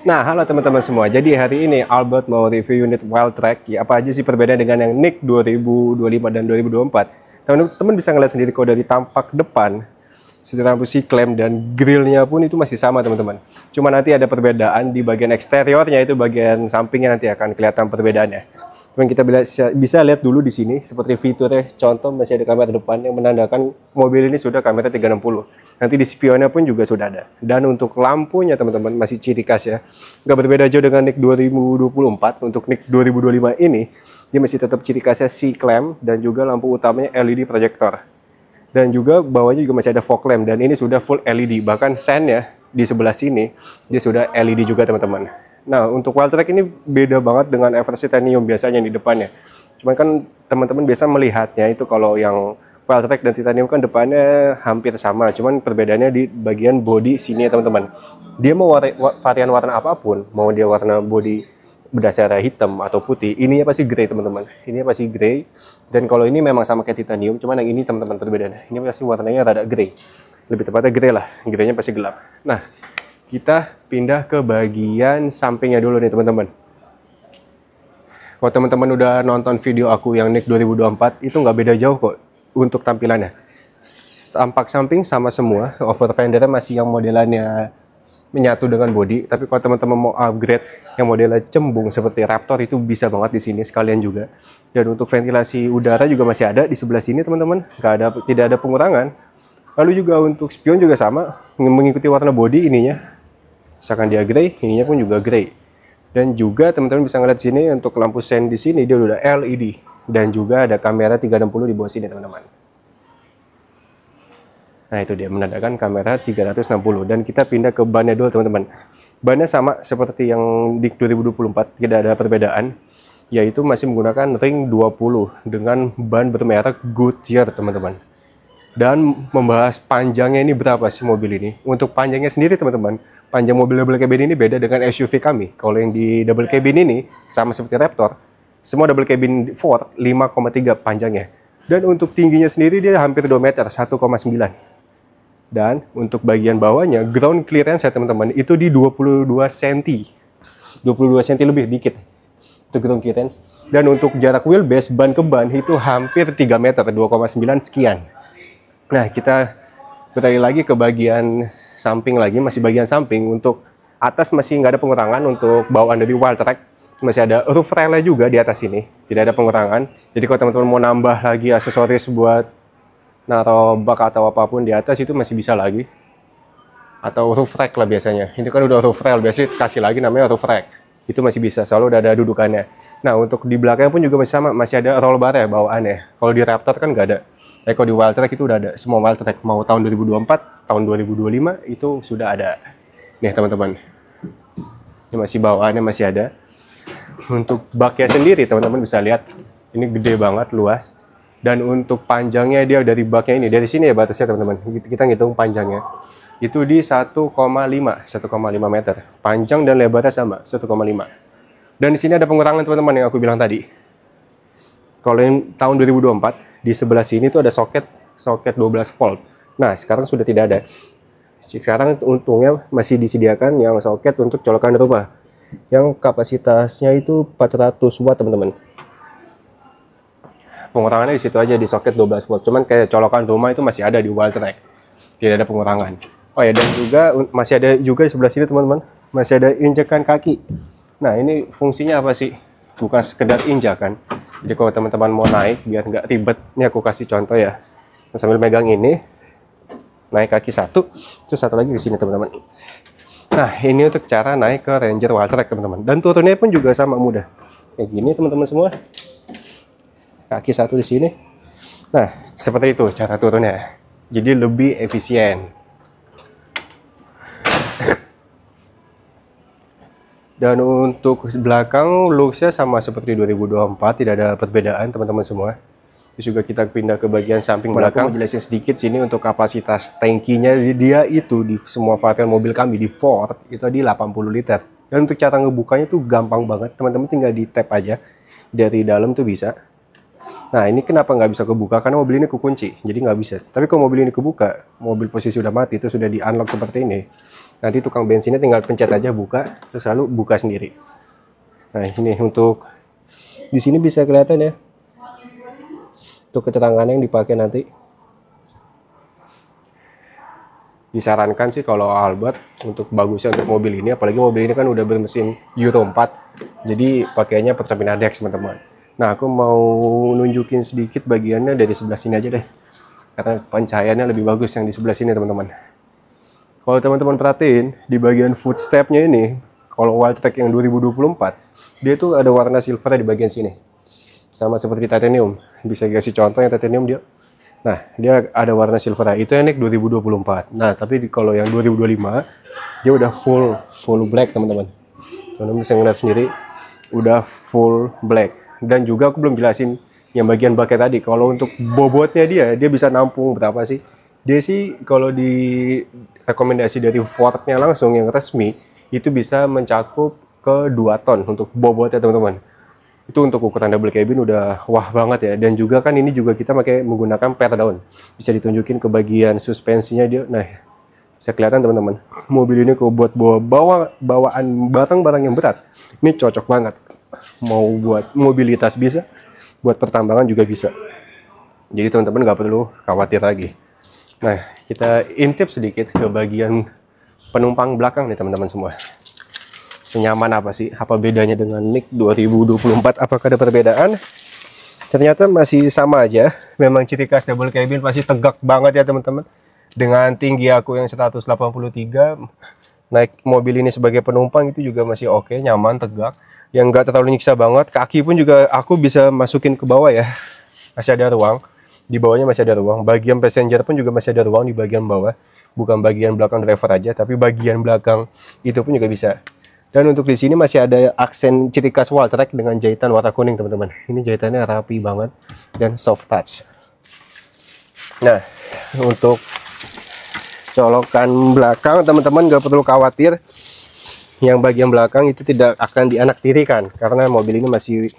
Nah, halo teman-teman semua. Jadi hari ini Albert mau review unit Wildtrak. Ya, apa aja sih perbedaan dengan yang NIK 2025 dan 2024? Teman-teman bisa ngeliat sendiri kok dari tampak depan, seperti lampu C-clamp dan grillnya pun itu masih sama teman-teman. Cuma nanti ada perbedaan di bagian eksteriornya, itu bagian sampingnya nanti akan kelihatan perbedaannya. Cuman kita bisa lihat dulu di sini seperti fiturnya. Contoh masih ada kamera depan yang menandakan mobil ini sudah kamera 360. Nanti di spionnya pun juga sudah ada. Dan untuk lampunya teman-teman masih ciri khas ya. Nggak berbeda jauh dengan NIK 2024. Untuk NIK 2025 ini dia masih tetap ciri khasnya C-clamp dan juga lampu utamanya LED projector. Dan juga bawahnya juga masih ada fog lamp, dan ini sudah full LED. Bahkan sennya di sebelah sini dia sudah LED juga teman-teman. Nah, untuk Wildtrak ini beda banget dengan Everest Titanium biasanya di depannya. Cuman kan teman-teman biasa melihatnya itu kalau yang Wildtrak dan Titanium kan depannya hampir sama. Cuman perbedaannya di bagian bodi sini ya teman-teman. Dia mau varian warna apapun, mau dia warna bodi berdasarkan hitam atau putih, ininya pasti grey teman-teman. Ininya pasti grey. Dan kalau ini memang sama kayak Titanium, cuman yang ini teman-teman perbedaannya. Ini pasti warnanya rada grey. Lebih tepatnya grey lah. Greynya pasti gelap. Nah, kita pindah ke bagian sampingnya dulu nih teman-teman. Kalau teman-teman udah nonton video aku yang NIK 2024, itu nggak beda jauh kok untuk tampilannya. Tampak samping sama semua, over fendernya masih yang modelannya menyatu dengan body. Tapi kalau teman-teman mau upgrade yang modelnya cembung seperti Raptor, itu bisa banget di sini sekalian juga. Dan untuk ventilasi udara juga masih ada di sebelah sini teman-teman, tidak ada pengurangan. Lalu juga untuk spion juga sama, mengikuti warna body ininya. Misalkan dia grey, ininya pun juga grey. Dan juga teman-teman bisa ngeliat sini untuk lampu sen di sini dia udah LED, dan juga ada kamera 360 di bawah sini teman-teman. Nah, itu dia menandakan kamera 360. Dan kita pindah ke bannya dulu teman-teman. Bannya sama seperti yang di 2024, tidak ada perbedaan, yaitu masih menggunakan ring 20 dengan ban bermerek Goodyear teman-teman. Dan membahas panjangnya ini berapa sih mobil ini. Untuk panjangnya sendiri teman-teman, panjang mobil double cabin ini beda dengan SUV kami. Kalau yang di double cabin ini sama seperti Raptor, semua double cabin Ford 5,3 panjangnya. Dan untuk tingginya sendiri dia hampir 2 meter, 1,9. Dan untuk bagian bawahnya, ground clearance ya teman-teman, itu di 22 cm. 22 cm lebih dikit. Itu ground clearance. Dan untuk jarak wheelbase ban ke ban itu hampir 3 meter, 2,9 sekian. Nah, kita beralih lagi ke bagian samping lagi, masih bagian samping. Untuk atas masih nggak ada pengurangan untuk bawaan dari Wildtrak. Masih ada roof railnya juga di atas ini, tidak ada pengurangan. Jadi kalau teman-teman mau nambah lagi aksesoris buat naruh bak atau apapun di atas, itu masih bisa lagi. Atau roof rack lah biasanya. Ini kan udah roof rail, biasanya dikasih lagi namanya roof rack. Itu masih bisa, selalu udah ada dudukannya. Nah, untuk di belakang pun juga masih sama, masih ada roll bar ya bawaannya. Kalau di Raptor kan nggak ada. Kalau di Wildtrak itu udah ada, semua Wildtrak mau tahun 2024, tahun 2025 itu sudah ada. Nih teman-teman, ini masih bawaannya masih ada. Untuk baknya sendiri teman-teman bisa lihat, ini gede banget, luas. Dan untuk panjangnya dia dari baknya ini, dari sini ya batasnya teman-teman. Kita ngitung panjangnya. Itu di 1,5 meter. Panjang dan lebarnya sama, 1,5. Dan di sini ada pengurangan teman-teman yang aku bilang tadi. Kalau yang tahun 2024, di sebelah sini tuh ada soket 12 volt. Nah, sekarang sudah tidak ada. Sekarang untungnya masih disediakan yang soket untuk colokan rumah. Yang kapasitasnya itu 400 watt, teman-teman. Pengurangannya di situ aja, di soket 12 volt. Cuman kayak colokan rumah itu masih ada di Wildtrak. Tidak ada pengurangan. Oh ya, dan juga masih ada juga di sebelah sini, teman-teman. Masih ada injekan kaki. Nah, ini fungsinya apa sih? Bukan sekedar injakan. Jadi kalau teman-teman mau naik biar nggak ribet, ini aku kasih contoh ya. Sambil megang ini, naik kaki satu, terus satu lagi ke sini teman-teman. Nah, ini untuk cara naik ke Ranger Wildtrak teman-teman. Dan turunnya pun juga sama mudah. Kayak gini teman-teman semua. Kaki satu di sini. Nah, seperti itu cara turunnya. Jadi lebih efisien. Dan untuk belakang looksnya sama seperti 2024, tidak ada perbedaan teman-teman semua. Terus juga kita pindah ke bagian samping belakang. Aku jelasin sedikit sini untuk kapasitas tangkinya, dia itu di semua varian mobil kami di Ford itu di 80 liter. Dan untuk cara ngebukanya tuh gampang banget, teman-teman tinggal di tap aja dari dalam tuh bisa. Nah, ini kenapa nggak bisa kebuka? Karena mobil ini kekunci, jadi nggak bisa. Tapi kalau mobil ini kebuka, mobil posisi udah mati, itu sudah di unlock seperti ini. Nanti tukang bensinnya tinggal pencet aja buka, terus lalu buka sendiri. Nah, ini untuk di sini bisa kelihatan ya, untuk keterangan yang dipakai nanti. Disarankan sih kalau Albert untuk bagusnya untuk mobil ini, apalagi mobil ini kan udah bermesin Euro 4, jadi pakainya Pertamina Dex teman-teman. Nah, aku mau nunjukin sedikit bagiannya dari sebelah sini aja deh, karena pencahayaannya lebih bagus yang di sebelah sini teman-teman. Kalau teman-teman perhatiin di bagian footstepnya ini, kalau Wildtrak yang 2024, dia tuh ada warna silver di bagian sini, sama seperti titanium. Bisa kasih contoh yang titanium dia. Nah, dia ada warna silver, itu yang naik 2024. Nah, tapi kalau yang 2025 dia udah full black teman-teman. Teman-teman bisa ngeliat sendiri, udah full black. Dan juga aku belum jelasin yang bagian baknya tadi. Kalau untuk bobotnya dia bisa nampung berapa sih? Dia sih kalau di rekomendasi dari Ford-nya langsung yang resmi itu bisa mencakup ke 2 ton untuk bobotnya teman-teman. Itu untuk ukuran double cabin udah wah banget ya. Dan juga kan ini juga kita pakai menggunakan pair down. Bisa ditunjukin ke bagian suspensinya dia. Nah, bisa kelihatan teman-teman. Mobil ini kalau buat bawaan barang-barang yang berat, ini cocok banget. Mau buat mobilitas bisa, buat pertambangan juga bisa. Jadi teman-teman nggak perlu khawatir lagi. Nah, kita intip sedikit ke bagian penumpang belakang nih teman-teman semua. Senyaman apa sih? Apa bedanya dengan NIK 2024? Apakah ada perbedaan? Ternyata masih sama aja. Memang ciri khas double cabin pasti tegak banget ya teman-teman. Dengan tinggi aku yang 183, naik mobil ini sebagai penumpang itu juga masih oke, nyaman, tegak. Yang nggak terlalu nyiksa banget. Kaki pun juga aku bisa masukin ke bawah ya. Masih ada ruang. Di bawahnya masih ada ruang. Bagian passenger pun juga masih ada ruang di bagian bawah. Bukan bagian belakang driver aja, tapi bagian belakang itu pun juga bisa. Dan untuk di sini masih ada aksen ciri khas Wildtrak dengan jahitan warna kuning teman-teman. Ini jahitannya rapi banget dan soft touch. Nah, untuk colokan belakang teman-teman nggak perlu khawatir. Yang bagian belakang itu tidak akan dianaktirikan karena mobil ini masih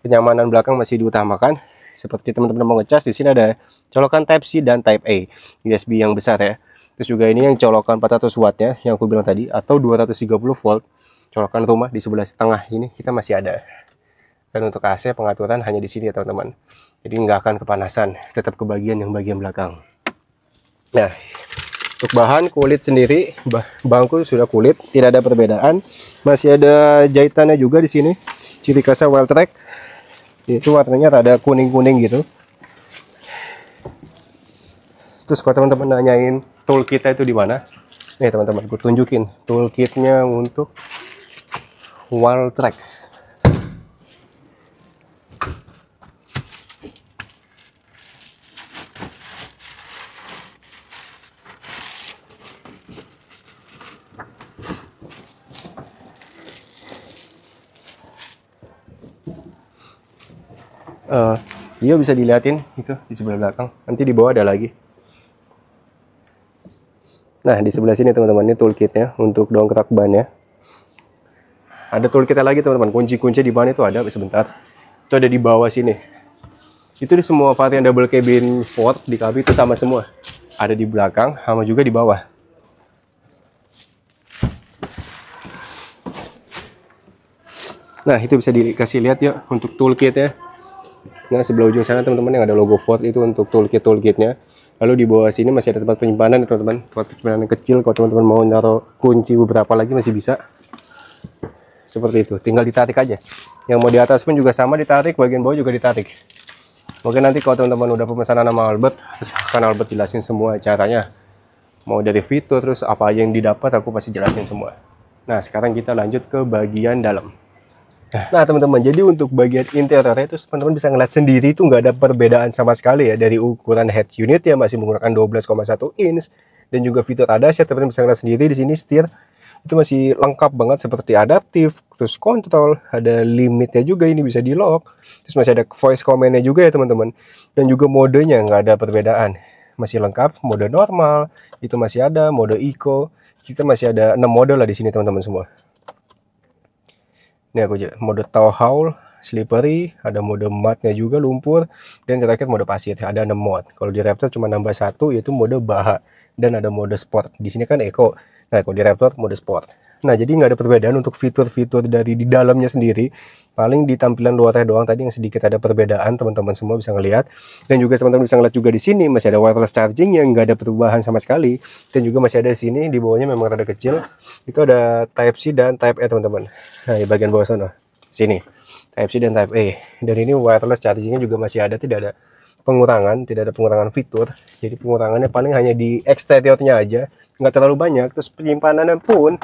kenyamanan belakang masih diutamakan. Seperti teman-teman mau ngecas, di sini ada colokan Type C dan Type A USB yang besar ya. Terus juga ini yang colokan 400 wattnya yang aku bilang tadi, atau 230 volt colokan rumah di sebelah tengah ini kita masih ada. Dan untuk AC pengaturan hanya di sini ya teman-teman. Jadi nggak akan kepanasan, tetap ke bagian belakang. Nah, untuk bahan kulit sendiri, bangku sudah kulit, tidak ada perbedaan. Masih ada jahitannya juga di sini. Ciri khasnya Wildtrak. Itu warnanya rada kuning-kuning gitu. Terus kalau teman-teman nanyain toolkitnya itu di mana? Nih teman-teman, gue tunjukin toolkitnya untuk Wildtrak. Dia bisa dilihatin itu di sebelah belakang. Nanti di bawah ada lagi. Nah, di sebelah sini teman-teman, ini toolkitnya untuk dongkrak bannya. Ada toolkitnya lagi teman-teman. Kunci-kunci di ban itu ada, sebentar. Itu ada di bawah sini. Itu di semua varian double cabin Ford di KB itu sama semua. Ada di belakang, sama juga di bawah. Nah, itu bisa dikasih lihat ya untuk toolkitnya. Nah, sebelah ujung sana teman-teman yang ada logo Ford itu untuk toolkitnya. Lalu di bawah sini masih ada tempat penyimpanan teman-teman. Tempat penyimpanan yang kecil kalau teman-teman mau naruh kunci beberapa lagi masih bisa. Seperti itu, tinggal ditarik aja. Yang mau di atas pun juga sama ditarik, bagian bawah juga ditarik. Mungkin nanti kalau teman-teman udah pemesanan sama Albert, terus akan Albert jelasin semua caranya. Mau dari fitur terus apa aja yang didapat aku pasti jelasin semua. Nah, sekarang kita lanjut ke bagian dalam. Nah teman-teman, jadi untuk bagian interiornya itu teman-teman bisa ngeliat sendiri itu nggak ada perbedaan sama sekali ya. Dari ukuran head unit ya masih menggunakan 12,1 inch, dan juga fitur ADAS ya teman-teman bisa ngeliat sendiri di sini. Setir itu masih lengkap banget seperti adaptif, terus kontrol, ada limitnya juga, ini bisa di lock, terus masih ada voice command-nya juga ya teman-teman. Dan juga modenya nggak ada perbedaan, masih lengkap. Mode normal itu masih ada, mode eco kita masih ada 6 mode lah di sini teman-teman semua. Ini aku mode tow haul slippery, ada mode matnya juga lumpur, dan terakhir mode pasir. Ada 6 mode. Kalau di Raptor cuma nambah satu, yaitu mode baha, dan ada mode sport. Di sini kan eco. Nah, kalau di Raptor mode sport. Nah, jadi nggak ada perbedaan untuk fitur-fitur dari di dalamnya sendiri. Paling di tampilan luarnya doang tadi yang sedikit ada perbedaan, teman-teman semua bisa ngelihat. Dan juga teman-teman bisa ngeliat juga di sini masih ada wireless charging yang nggak ada perubahan sama sekali. Dan juga masih ada di sini di bawahnya memang rada kecil. Itu ada Type C dan Type E, teman-teman. Nah, di bagian bawah sana. Sini. Type C dan Type E. Dan ini wireless chargingnya juga masih ada, tidak ada pengurangan, tidak ada pengurangan fitur. Jadi pengurangannya paling hanya di eksteriornya aja, nggak terlalu banyak. Terus penyimpanannya pun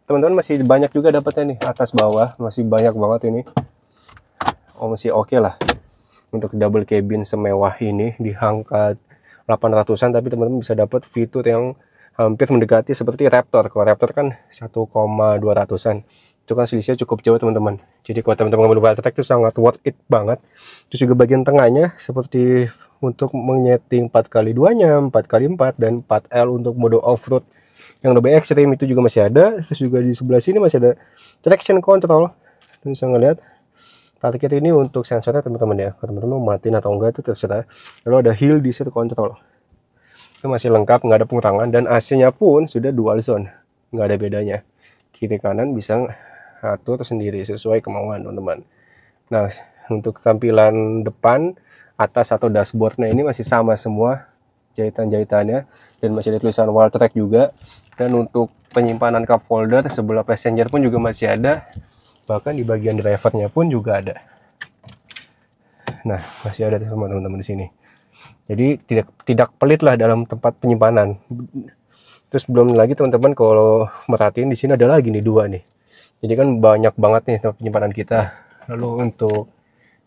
teman-teman masih banyak juga dapatnya nih, atas bawah masih banyak banget ini. Masih oke lah untuk double cabin semewah ini di angka 800-an, tapi teman-teman bisa dapat fitur yang hampir mendekati seperti Raptor. Kalau Raptor kan 1,200-an. Itu kan selisihnya cukup jauh, teman-teman. Jadi kalau teman-teman ngambil Valtrex itu sangat worth it banget. Terus juga bagian tengahnya seperti untuk menyeting 4x2-nya, 4x4, dan 4L untuk mode off-road yang lebih ekstrim itu juga masih ada. Terus juga di sebelah sini masih ada traction control. Teman bisa ngeliat parkir ini untuk sensornya, teman-teman ya. Kalau teman-teman mau matiin atau enggak itu terserah. Lalu ada hill desert control. Itu masih lengkap, nggak ada pengurangan, dan AC-nya pun sudah dual zone, nggak ada bedanya. Kiri kanan bisa atur sendiri sesuai kemauan, teman-teman. Nah, untuk tampilan depan, atas atau dashboardnya ini masih sama semua jahitan-jahitannya, dan masih ada tulisan Valtrex juga. Dan untuk penyimpanan cup holder sebelah passenger pun juga masih ada, bahkan di bagian drivernya pun juga ada. Nah, masih ada semua, teman-teman, di sini. Jadi tidak pelit lah dalam tempat penyimpanan. Terus belum lagi teman-teman kalau merhatiin di sini ada lagi nih dua nih. Jadi kan banyak banget nih tempat penyimpanan kita. Lalu untuk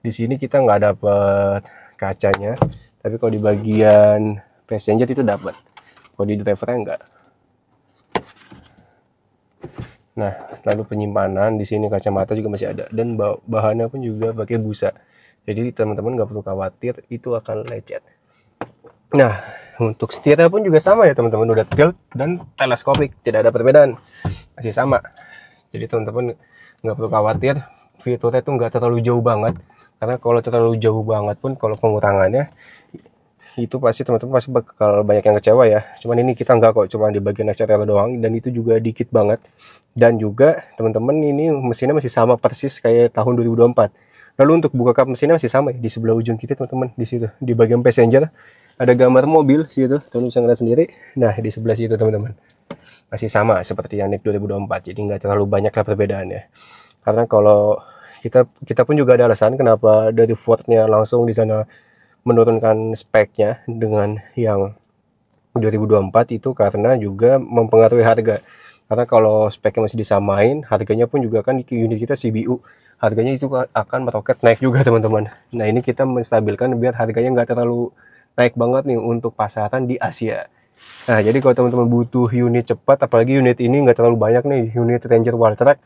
di sini kita nggak dapat kacanya, tapi kalau di bagian passenger itu dapat. Kalau di drivernya enggak. Nah, lalu penyimpanan di sini kacamata juga masih ada, dan bahannya pun juga pakai busa. Jadi teman-teman nggak perlu khawatir itu akan lecet. Nah, untuk setirnya pun juga sama ya, teman-teman, udah tilt dan teleskopik, tidak ada perbedaan, masih sama. Jadi teman-teman nggak perlu khawatir, fiturnya tuh nggak terlalu jauh banget, karena kalau terlalu jauh banget pun kalau pengurangannya itu pasti teman-teman pasti bakal banyak yang kecewa ya. Cuman ini kita nggak kok, cuma di bagian eksterior doang, dan itu juga dikit banget. Dan juga teman-teman ini mesinnya masih sama persis kayak tahun 2024. Lalu untuk buka kap mesinnya masih sama ya, di sebelah ujung kita, teman-teman, di situ di bagian passenger ada gambar mobil situ, teman-teman bisa ngeliat sendiri. Nah, di sebelah situ, teman-teman, masih sama seperti yang NIQ 2024. Jadi nggak terlalu banyak lah perbedaannya. Karena kalau kita pun juga ada alasan kenapa dari Ford-nya langsung di sana menurunkan speknya dengan yang 2024 itu, karena juga mempengaruhi harga. Karena kalau speknya masih disamain, harganya pun juga kan unit kita CBU, harganya itu akan meroket naik juga, teman-teman. Nah, ini kita menstabilkan biar harganya nggak terlalu naik banget nih untuk pasaran di Asia. Nah, jadi kalau teman-teman butuh unit cepat, apalagi unit ini nggak terlalu banyak nih, unit Ranger Valtrex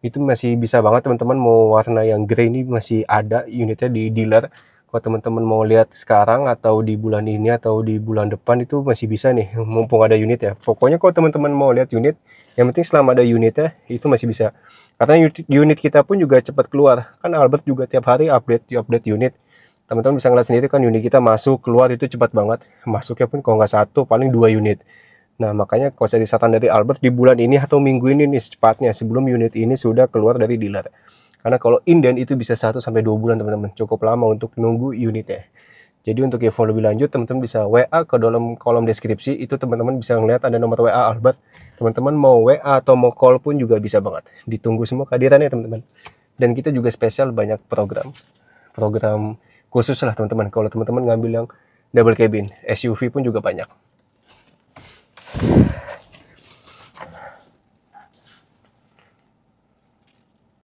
itu masih bisa banget, teman-teman. Mau warna yang grey ini masih ada unitnya di dealer. Kalau teman-teman mau lihat sekarang atau di bulan ini atau di bulan depan itu masih bisa nih, mumpung ada unit ya. Pokoknya kalau teman-teman mau lihat unit, yang penting selama ada unitnya itu masih bisa. Karena unit kita pun juga cepat keluar. Kan Albert juga tiap hari update unit. Teman-teman bisa ngeliat sendiri kan, unit kita masuk keluar itu cepat banget. Masuknya pun kalau nggak satu paling 2 unit. Nah, makanya kalau saya saran dari Albert di bulan ini atau minggu ini nih secepatnya, sebelum unit ini sudah keluar dari dealer. Karena kalau inden itu bisa 1-2 bulan, teman-teman, cukup lama untuk nunggu unitnya. Jadi untuk info lebih lanjut, teman-teman bisa WA ke dalam kolom deskripsi, itu teman-teman bisa ngeliat ada nomor WA Albert. Teman-teman mau WA atau mau call pun juga bisa banget. Ditunggu semua kehadirannya, teman-teman. Dan kita juga spesial banyak program khusus lah, teman-teman. Kalau teman-teman ngambil yang double cabin, SUV pun juga banyak.